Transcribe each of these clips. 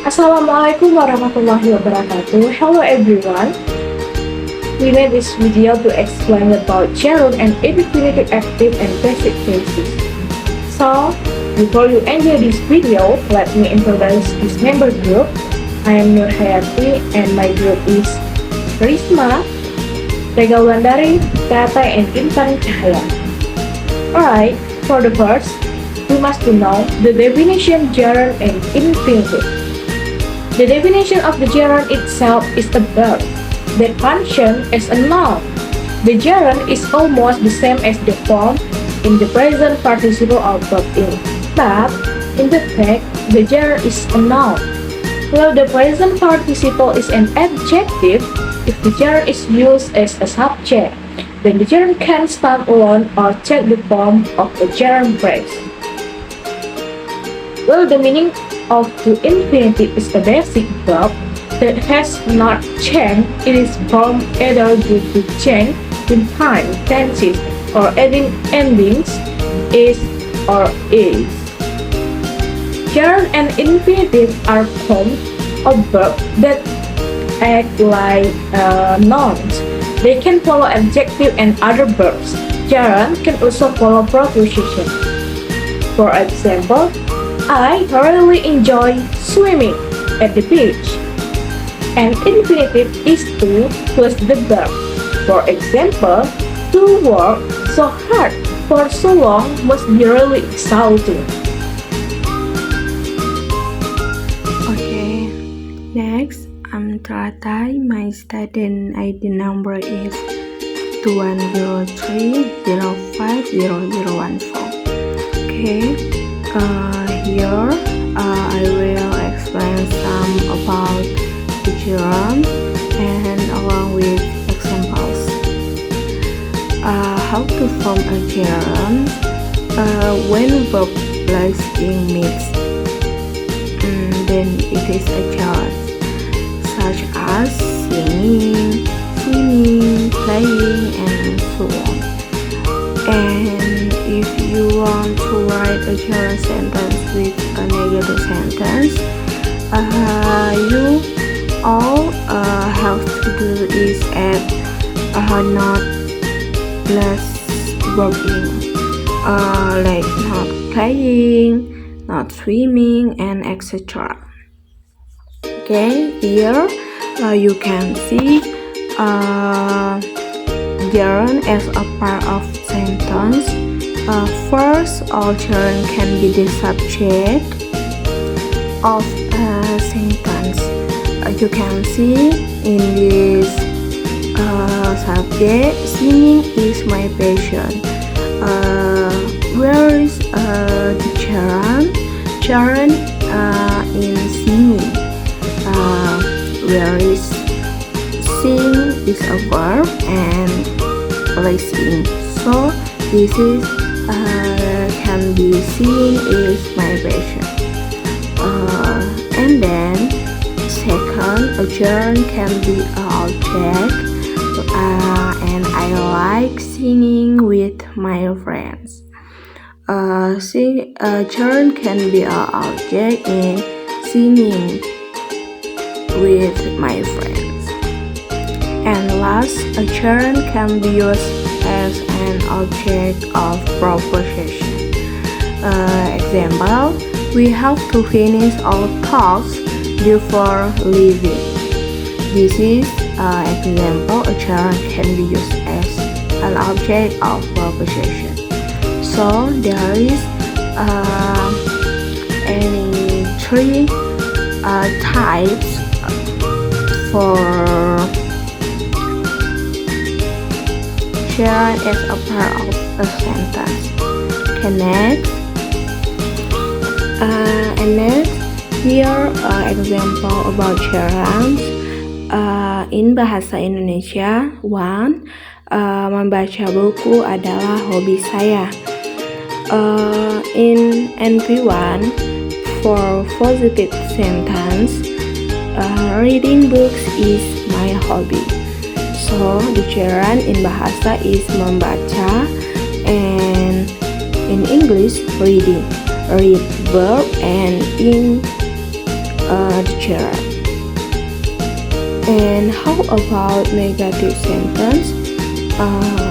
Assalamualaikum warahmatullahi wabarakatuh. Hello everyone. We made this video to explain about gerund and infinitive active and basic cases. So, before you enjoy this video, let me introduce this member group. I am Nur Hayati and my group is Risma, Rega Wulandari, Tata, and Intan Cahaya. Alright, for the first, we must know the definition gerund and infinitive. The definition of the gerund itself is a verb that functions as a noun. The gerund is almost the same as the form in the present participle of verb in, but in the fact, the gerund is a noun. While the present participle is an adjective, if the gerund is used as a subject, then the gerund can stand alone or take the form of a gerund phrase. Well, the meaning of the infinitive is a basic verb that has not changed in its form either due to change in time, tenses, or adding endings, is or is. Gerund and infinitive are forms of verbs that act like nouns. They can follow adjective and other verbs. Gerund can also follow preposition. For example, I really enjoy swimming at the beach. An infinitive is to plus the verb. For example, to work so hard for so long must be really exhausting. Okay, next, I'm Taratai. My student ID number is 2103050014. Okay, here I will explain some about the gerund and along with examples. How to form a gerund when verb plus being mixed, then it is a gerund, such as singing, swimming, playing, and so on. And if you want to write a gerund sentence with a negative sentence, you all have to do is add not plus verb in, like not playing, not swimming, and etc. Okay, here you can see gerund as a part of sentence. First, all gerund can be the subject of a sentence. You can see in this subject, singing is my passion. Where is the gerund? Gerund in singing. Where is sing is a verb and placing. So this is can be seen is my passion. And then second, a gerund can be an object, and I like singing with my friends. Gerund can be an object in singing with my friends. And last, a gerund can be used as an object of proposition. Example, we have to finish our tasks before leaving. This is example, a gerund can be used as an object of proposition. So there is any three types for gerund as a part of a sentence. Okay, next. And next, here example about gerunds. In bahasa Indonesia, one, membaca buku adalah hobi saya. In NP1, for positive sentence, reading books is my hobby. So the gerund in bahasa is membaca, and in English reading. Read verb, and in the gerund. And how about negative sentence?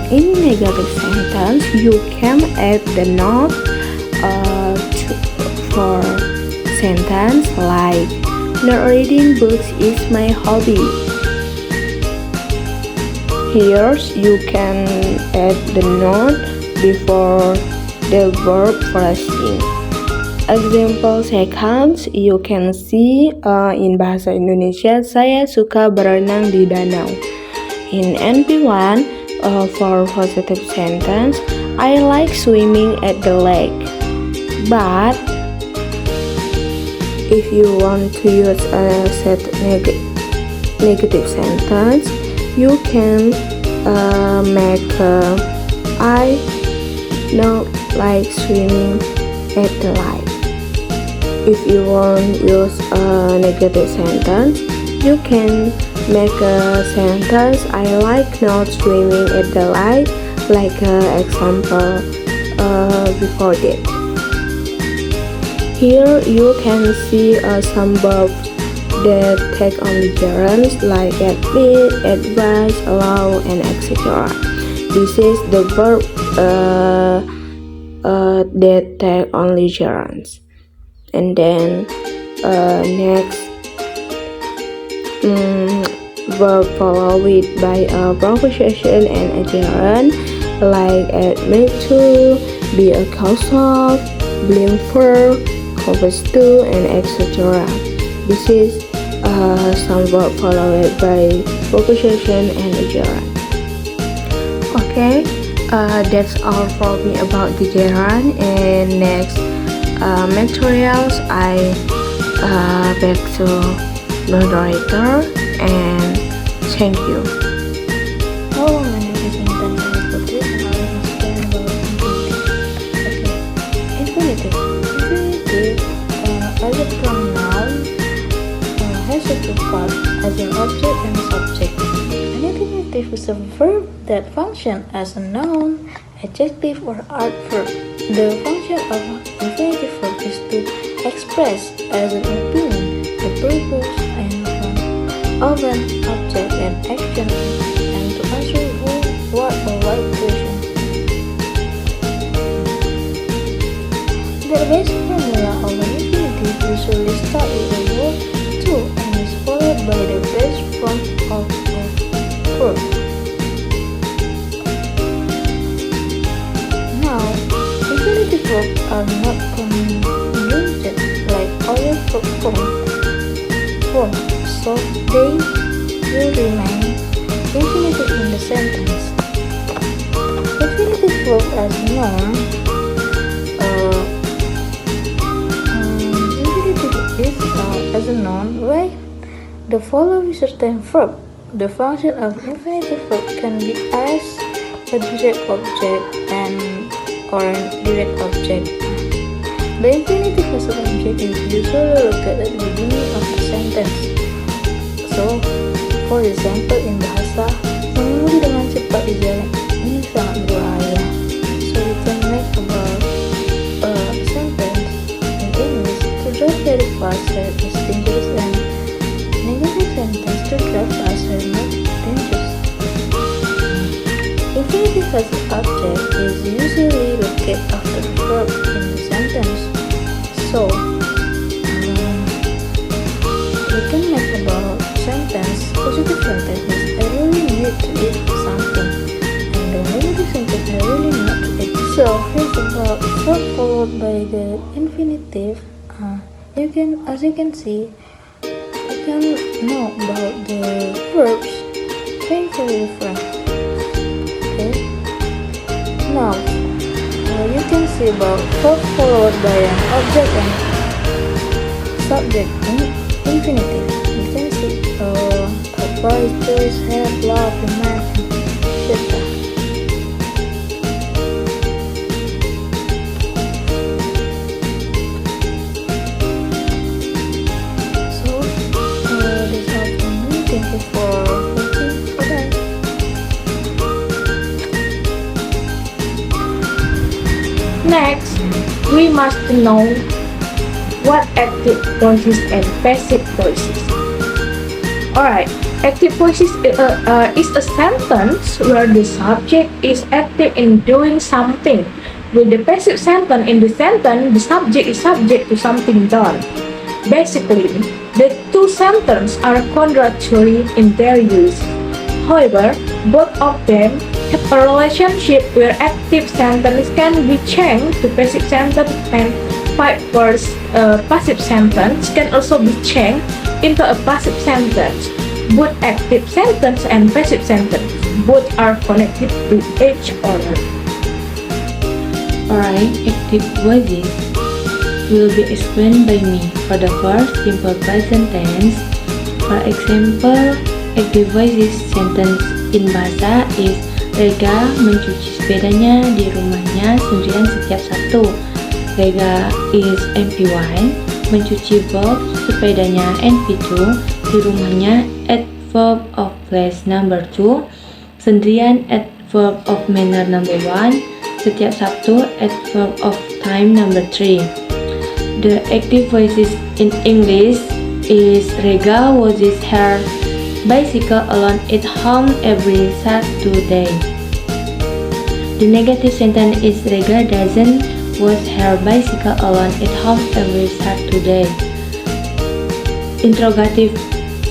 In negative sentence, you can add the not for sentence like not reading books is my hobby. Here you can add the not before the verb phrasing. Example second, you can see in bahasa Indonesia, saya suka berenang di danau. In NP1, for positive sentence, I like swimming at the lake. But if you want to use a negative sentence, you can make I not like swimming at the lake. If you want to use a negative sentence, you can make a sentence I like not swimming at the lake, like example before that. Here you can see some verbs that take only gerunds like admit, advise, allow, and etc. This is the verb that take only gerunds. And then next verb followed by a preposition and a gerund like admit to, be a cause of, blame for, confess to, and etc. This is some verb followed by preposition and a gerund. Okay, that's all for me about the gerund. And next materials, I back to moderator and thank you. Halo, my name is Intan Saya Putri and I will explain about infinitive. Infinitive as a pronoun has a two parts as an object and a subject. An infinitive is a verb that functions as a noun, adjective, or adverb. The function of infinitive verb is to express as an opinion the purpose and of an object and action, and to answer who, what, or why question. The basic formula of an infinitive usually starts with the word to and is followed by the base form of a verb. Now, infinitive verbs are not conjugated like other verb forms, so they will remain infinitive in the sentence. Infinitive verb as noun. Infinitive is as a noun where the following certain verb. The function of infinitive verb can be as a direct object and or a direct object. The infinitive as an object is usually located at the beginning of the sentence. So, for example, in bahasa, mengemudi dengan cepat di jalan ini sangat berbahaya. So, we can make about a sentence in English: to drive very fast is dangerous, and negative sentence: to drive faster is not dangerous. Infinitive as an object is usually located after the verb in the sentence. So, we can make about sentence, positive sentence is I really need to eat something, and the negative sentence I really not to eat. So here's about verb followed by the infinitive. As you can see, you can know about the verbs very different. Okay. Now you can see about verb followed by an object and subject in infinitive. You can see advice, choice, help, love, demand, etc. So this is all from me. Thank you for watching. Bye. Next, we must know What active voices and passive voices? Alright, active voices is a sentence where the subject is active in doing something. With the passive sentence, in the sentence, the subject is subject to something done. Basically, the two sentences are contradictory in their use. However, both of them have a relationship where active sentence can be changed to passive sentence and vice versa. Passive sentence can also be changed into a passive sentence. Both active sentence and passive sentence both are connected to each other. Alright, active voices will be explained by me. For the first, simple present tense. For example, active voices sentence in bahasa is Rega mencuci sepedanya di rumahnya sendirian setiap Sabtu. Rega is MP1, mencuci box sepedanya NP2, di rumahnya adverb of place number 2, sendirian adverb of manner number 1, setiap Sabtu adverb of time number 3. The active voices in English is Rega washes her bicycle alone at home every Saturday. The negative sentence is Rega doesn't wash her bicycle alone at home every Saturday. Interrogative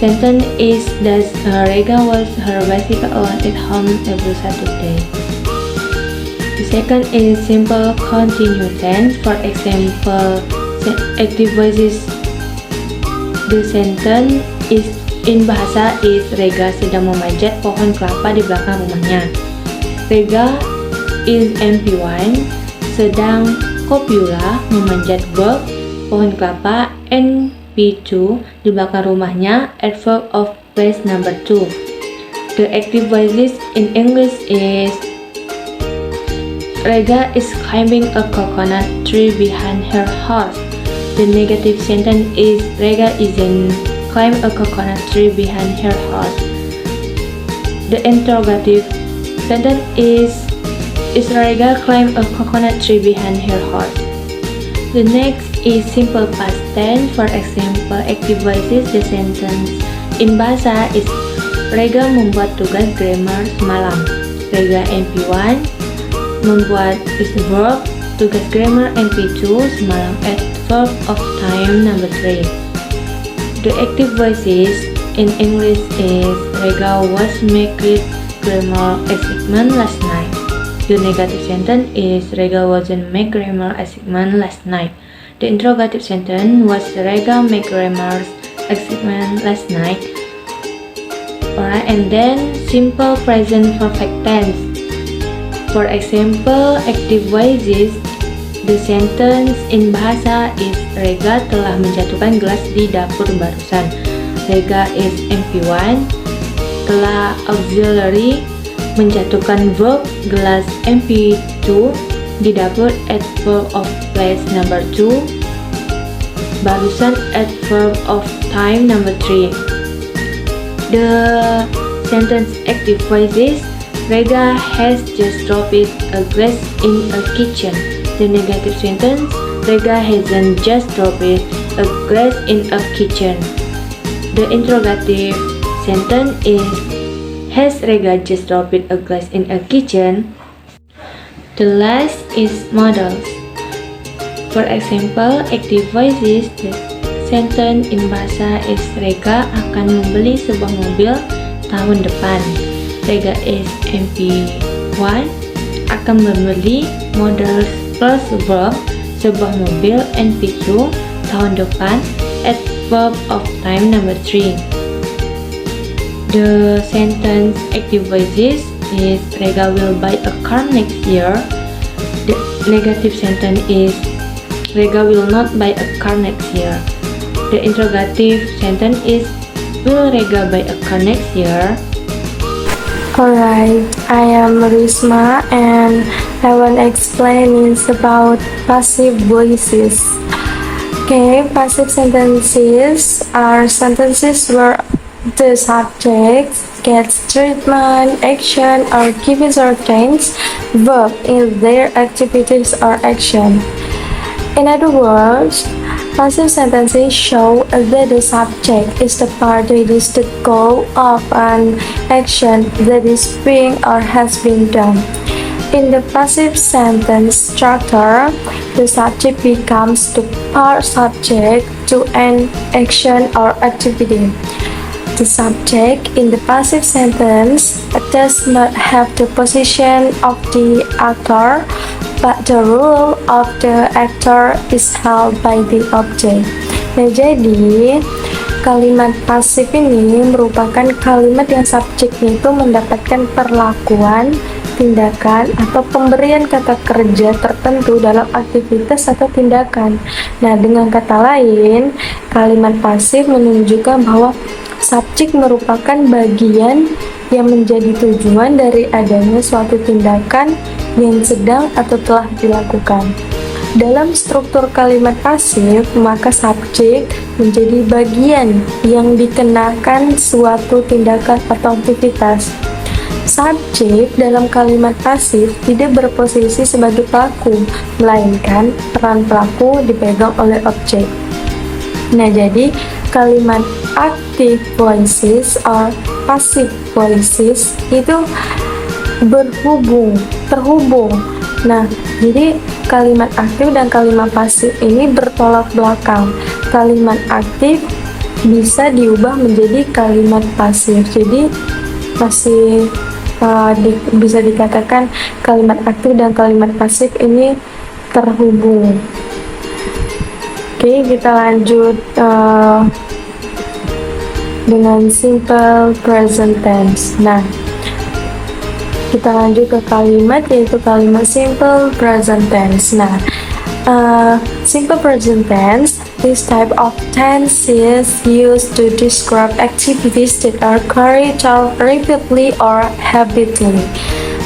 sentence is does Rega wash her bicycle alone at home every Saturday. The second is simple continuous tense. For example, active voices. The sentence is in bahasa is Rega sedang memanjat pohon kelapa di belakang rumahnya. Rega is MP1, sedang Copula memanjat box pohon kelapa NP2 di belakang rumahnya adverb of place number 2. The active voices in English is Rega is climbing a coconut tree behind her house. The negative sentence is Rega isn't climb a coconut tree behind her house. The interrogative sentence is Rega climb a coconut tree behind her house. The next is simple past tense. For example, active voices. The sentence in bahasa is Rega membuat tugas grammar semalam. Rega MP1 membuat is verb, tugas grammar NP2 semalam adverb of time number 3. The active voices in English is Rega was making grammar assignment last night. The negative sentence is Rega wasn't make grammar assignment last night. The interrogative sentence was Rega make grammar assignment last night. Alright, and then simple present perfect tense. For example, active voices. The sentence in bahasa is Rega telah menjatuhkan gelas di dapur barusan. Rega is MP1, telah auxiliary menjatuhkan verb gelas MP2 di dapur adverb of place number 2, barusan adverb of time number 3. The sentence active voices Rega has just dropped a glass in a kitchen. The negative sentence Rega hasn't just dropped a glass in a kitchen. The interrogative sentence is has Rega just dropped a glass in a kitchen? The last is modals. For example, active voices. The sentence in bahasa is Rega akan membeli sebuah mobil tahun depan. Rega is MP1 akan membeli modal plus verb sebuah mobil NP2 tahun depan adverb of time number 3. The sentence active voices is Rega will buy a car next year. The negative sentence is Rega will not buy a car next year. The interrogative sentence is will Rega buy a car next year? Alright, I am Risma and I want to explain is about passive voices. Okay, passive sentences are sentences where the subject gets treatment, action, or given certain verb in their activities or action. In other words, Passive sentences show that the subject is the part that is the goal of an action that is being or has been done. In the passive sentence structure, the subject becomes the part subject to an action or activity. The subject in the passive sentence does not have the position of the actor, but the role of the actor is held by the object. Nah, jadi kalimat pasif ini merupakan kalimat yang subjeknya itu mendapatkan perlakuan, tindakan, atau pemberian kata kerja tertentu dalam aktivitas atau tindakan. Nah, dengan kata lain, kalimat pasif menunjukkan bahwa subjek merupakan bagian yang menjadi tujuan dari adanya suatu tindakan yang sedang atau telah dilakukan. Dalam struktur kalimat pasif, maka subjek menjadi bagian yang dikenakan suatu tindakan atau aktivitas. Subjek dalam kalimat pasif tidak berposisi sebagai pelaku, melainkan peran pelaku dipegang oleh objek. Nah, jadi kalimat active voices or passive voices itu terhubung. Nah, jadi kalimat aktif dan kalimat pasif ini bertolak belakang. Kalimat aktif bisa diubah menjadi kalimat pasif. Jadi masih bisa dikatakan kalimat aktif dan kalimat pasif ini terhubung. Oke, kita lanjut dengan simple present tense. Nah, kita lanjut ke kalimat yaitu kalimat simple present tense. Nah, simple present tense, this type of tense is used to describe activities that are carried out repeatedly or habitually.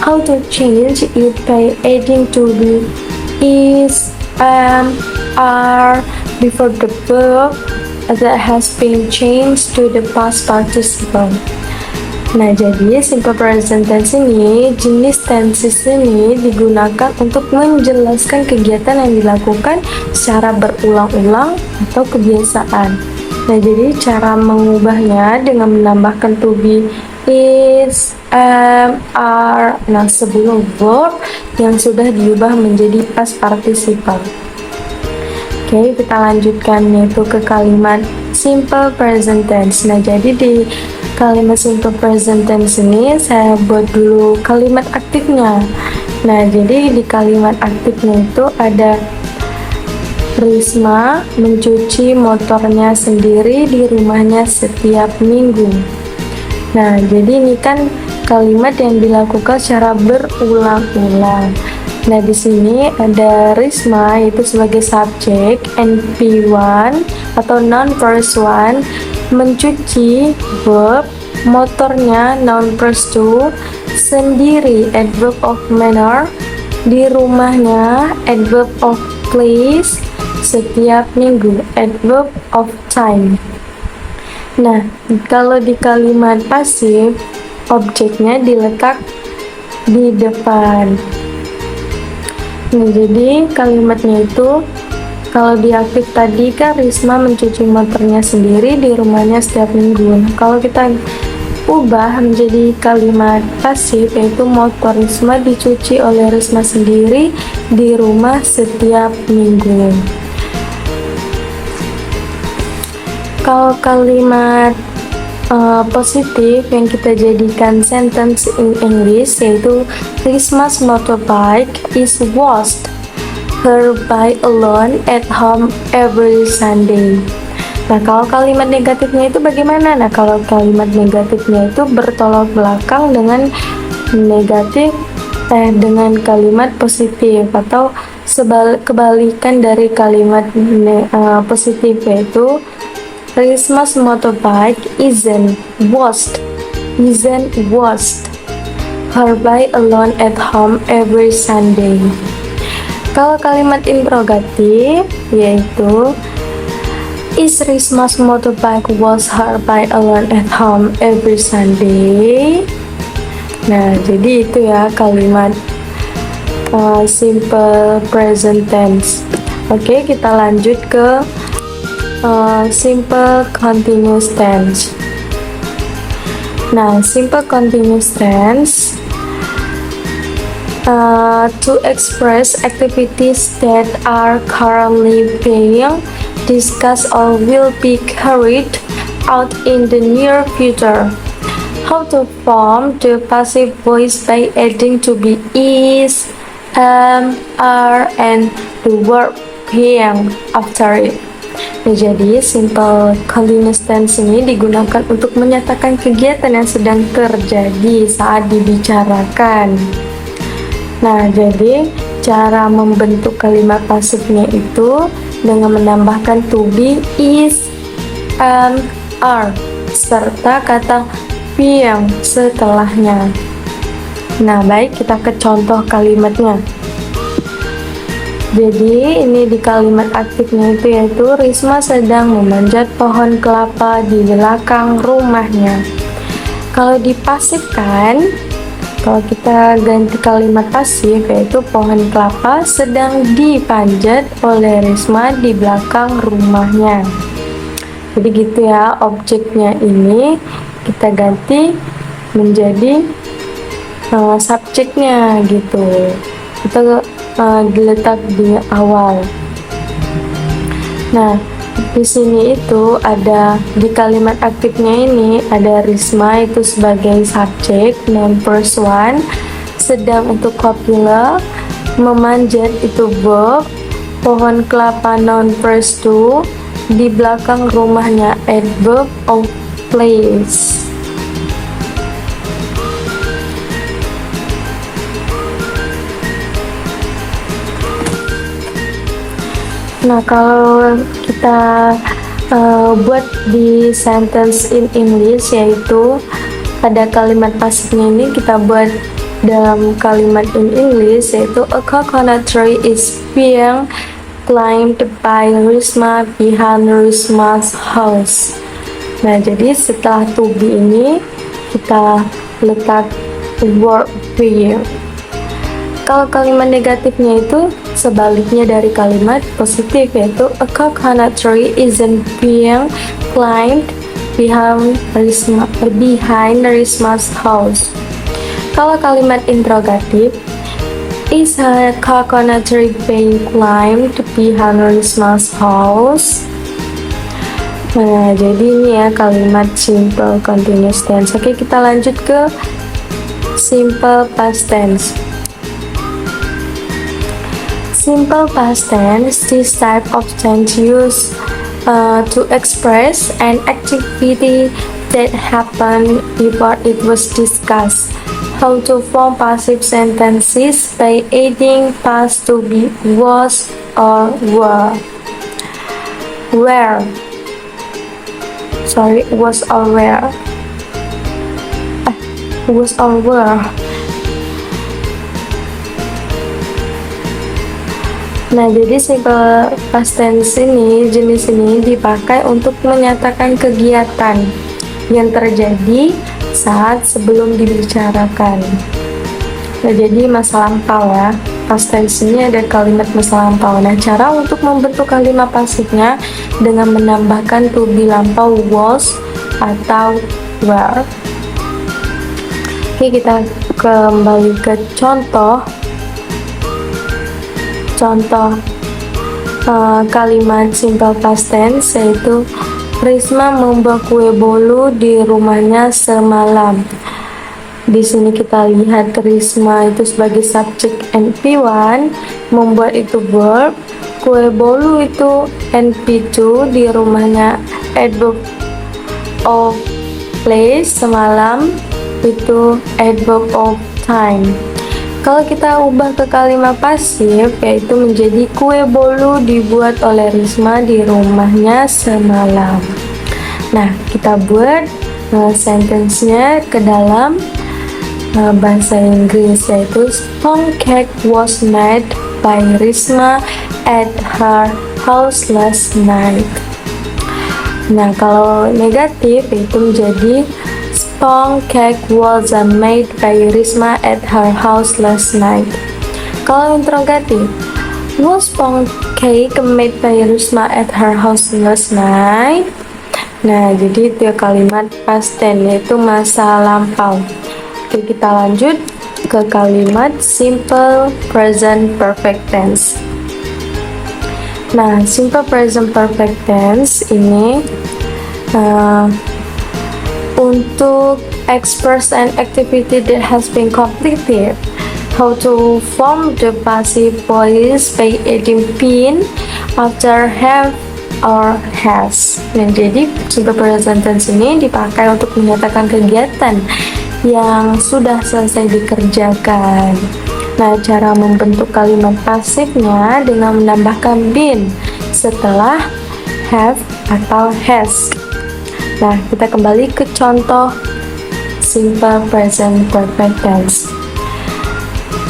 How to change it by adding to be is, are before the verb that has been changed to the past participle. Nah, jadi simple present tense ini, jenis tenses ini digunakan untuk menjelaskan kegiatan yang dilakukan secara berulang-ulang atau kebiasaan. Nah, jadi cara mengubahnya dengan menambahkan to be, is, are, nah sebelum verb yang sudah diubah menjadi past participle. Oke, kita lanjutkan yaitu ke kalimat simple present tense. Nah, jadi di kalimat simple present tense ini saya buat dulu kalimat aktifnya. Nah, jadi di kalimat aktifnya itu ada Risma mencuci motornya sendiri di rumahnya setiap minggu. Nah, jadi ini kan kalimat yang dilakukan secara berulang-ulang. Nah, di sini ada Risma itu sebagai subjek, NP1 atau noun plus 1, mencuci verb, motornya noun plus 2, sendiri adverb of manner, di rumahnya adverb of place, setiap minggu adverb of time. Nah, kalau di kalimat pasif, objeknya diletak di depan. Nah, jadi kalimatnya itu kalau di aktif tadi kan Risma mencuci motornya sendiri di rumahnya setiap minggu. Nah, kalau kita ubah menjadi kalimat pasif yaitu motor Risma dicuci oleh Risma sendiri di rumah setiap minggu. Kalau kalimat positif yang kita jadikan sentence in English yaitu Risma's motorbike is washed her bike alone at home every Sunday. Nah, kalau kalimat negatifnya itu bagaimana? Nah, kalau kalimat negatifnya itu bertolak belakang dengan dengan kalimat positif atau kebalikan dari kalimat positif yaitu Risma's motorbike isn't washed her bike alone at home every Sunday. Kalau kalimat interrogatif yaitu is Risma's motorbike washed her bike alone at home every Sunday. Nah, jadi itu ya kalimat simple present tense. Oke, kita lanjut ke simple continuous tense. Nah, simple continuous tense to express activities that are currently being discussed or will be carried out in the near future. How to form the passive voice by adding to be is, are, and the verb being after it. Nah, jadi simple continuous tense ini digunakan untuk menyatakan kegiatan yang sedang terjadi saat dibicarakan. Nah, jadi cara membentuk kalimat pasifnya itu dengan menambahkan to be, is, are, serta kata being setelahnya. Nah, baik, kita ke contoh kalimatnya. Jadi ini di kalimat aktifnya itu yaitu Risma sedang memanjat pohon kelapa di belakang rumahnya. Kalau dipasifkan, kalau kita ganti kalimat pasif yaitu pohon kelapa sedang dipanjat oleh Risma di belakang rumahnya. Jadi gitu ya, objeknya ini kita ganti menjadi subjeknya gitu. Kita diletak di awal. Nah, di sini itu ada di kalimat aktifnya ini ada Risma itu sebagai subjek, noun first one, sedang untuk copula, memanjat itu verb, pohon kelapa noun first two, di belakang rumahnya adverb of place. Nah, kalau kita buat di sentence in English yaitu pada kalimat pasifnya ini kita buat dalam kalimat in English yaitu a coconut tree is being climbed by Risma behind Risma's house. Nah, jadi setelah to be ini kita letak verb being. Kalau kalimat negatifnya itu sebaliknya dari kalimat positif yaitu a coconut tree isn't being climbed behind Risma's house. Kalau kalimat interrogatif, is a coconut tree being climbed behind Risma's house? Nah, jadi ini ya kalimat simple continuous tense. Oke, kita lanjut ke simple past tense. Simple past tense, this type of tense used to express an activity that happened before it was discussed. How to form passive sentences by adding past to be was or were. Was or were. Was or were. Nah, jadi simple past tense ini, jenis ini dipakai untuk menyatakan kegiatan yang terjadi saat sebelum dibicarakan. Nah, jadi masa lampau ya. Past tense ini ada kalimat masa lampau. Nah, cara untuk membentuk kalimat pasifnya dengan menambahkan to be lampau was atau were. Oke, kita kembali ke contoh kalimat simple past tense yaitu Risma membuat kue bolu di rumahnya semalam. Di sini kita lihat Risma itu sebagai subjek NP1, membuat itu verb, kue bolu itu NP2, di rumahnya adverb of place, semalam itu adverb of time. Kalau kita ubah ke kalimat pasif yaitu menjadi kue bolu dibuat oleh Risma di rumahnya semalam. Nah, kita buat sentence-nya ke dalam bahasa Inggris yaitu sponge cake was made by Risma at her house last night. Nah, kalau negatif itu menjadi sponge cake was made by Risma at her house last night. Kalau interrogatif, was sponge cake made by Risma at her house last night. Nah, jadi itu ya kalimat past tense, yaitu masa lampau. Oke, kita lanjut ke kalimat simple present perfect tense. Nah, simple present perfect tense ini untuk express an activity that has been completed. How to form the passive voice by adding been after have or has. Nah, jadi simple present tense ini dipakai untuk menyatakan kegiatan yang sudah selesai dikerjakan. Nah, cara membentuk kalimat pasifnya dengan menambahkan been setelah have atau has. Nah, kita kembali ke contoh simple present perfect tense.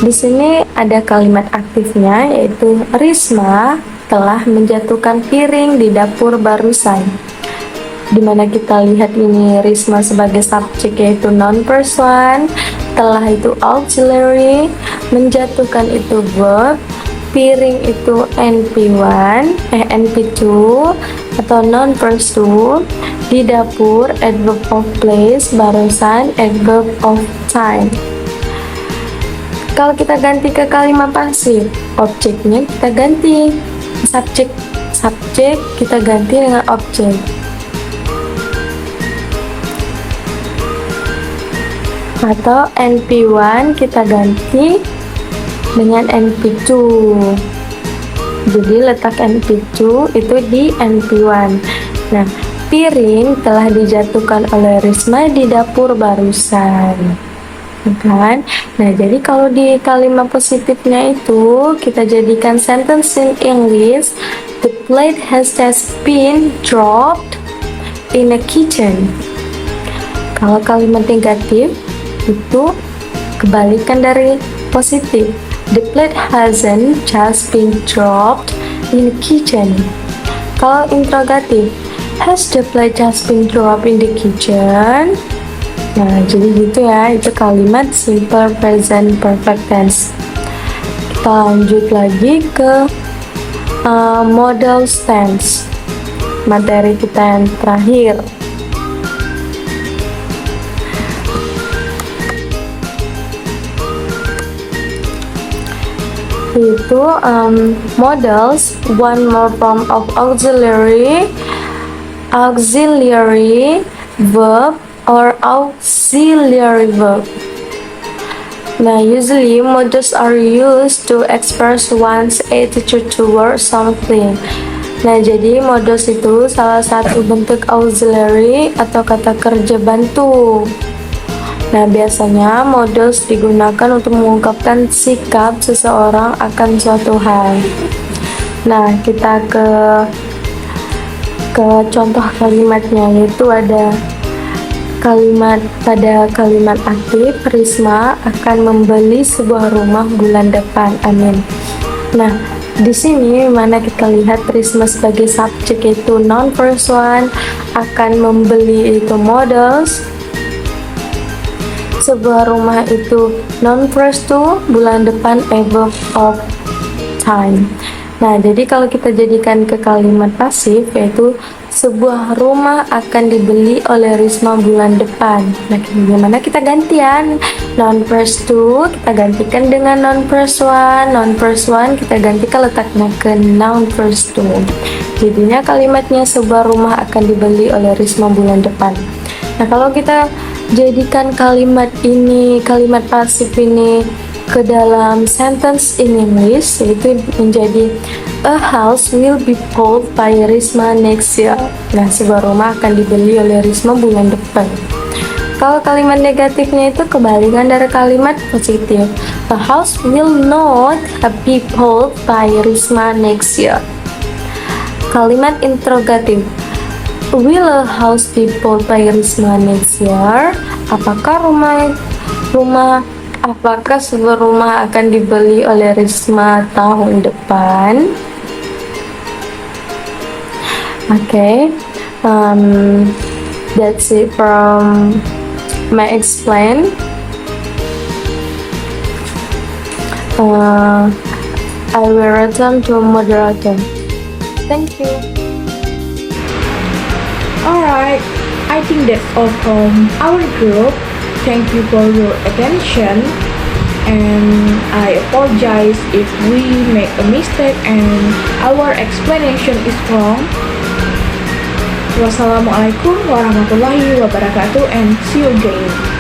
Di sini ada kalimat aktifnya, yaitu Risma telah menjatuhkan piring di dapur barusan. Dimana kita lihat ini Risma sebagai subjek, yaitu noun person, telah itu auxiliary, menjatuhkan itu verb, piring itu NP1, NP2 atau noun person, di dapur adverb of place, barusan adverb of time. Kalau kita ganti ke kalimat pasif, objeknya kita ganti subjek kita ganti dengan objek. Atau NP1 kita ganti dengan NP2. Jadi letak NP2 itu di NP1. Nah, piring telah dijatuhkan oleh Risma di dapur barusan. Kan? Nah, jadi kalau di kalimat positifnya itu kita jadikan sentence in English, the plate has just been dropped in a kitchen. Kalau kalimat negatif itu kebalikan dari positif, the plate hasn't just been dropped in the kitchen. Kalau interrogatif, has the plate just been dropped in the kitchen? Nah, jadi gitu ya, itu kalimat simple present perfect tense. Kita lanjut lagi ke model tense, materi kita yang terakhir. Itu models, one more form of auxiliary verb or auxiliary verb. Nah, usually models are used to express one's attitude toward something. Nah, jadi models itu salah satu bentuk auxiliary atau kata kerja bantu. Nah, biasanya models digunakan untuk mengungkapkan sikap seseorang akan suatu hal. Nah, kita ke contoh kalimatnya, yaitu ada pada kalimat aktif, Risma akan membeli sebuah rumah bulan depan. Amin. Nah, di sini mana kita lihat Risma sebagai subjek, yaitu noun person, akan membeli itu models, sebuah rumah itu noun person, bulan depan adverb of time. Nah, jadi kalau kita jadikan ke kalimat pasif, yaitu sebuah rumah akan dibeli oleh Risma bulan depan. Nah, gimana kita gantian? Noun person kita gantikan dengan noun person kita gantikan letaknya ke noun person. Jadinya kalimatnya sebuah rumah akan dibeli oleh Risma bulan depan. Nah, kalau kita jadikan kalimat pasif ini ke dalam sentence in English, yaitu menjadi a house will be bought by Risma next year. Nah, sebuah rumah akan dibeli oleh Risma bulan depan. Kalau kalimat negatifnya itu kebalikan dari kalimat positif, a house will not be bought by Risma next year. Kalimat interrogatif, will a house be bought by Risma next year? Apakah sebuah rumah akan dibeli oleh Risma tahun depan? Okay, that's it from my explain. I will return to moderator. Thank you. Alright, I think that's all from our group. Thank you for your attention, and I apologize if we make a mistake and our explanation is wrong. Wassalamualaikum warahmatullahi wabarakatuh, and see you again.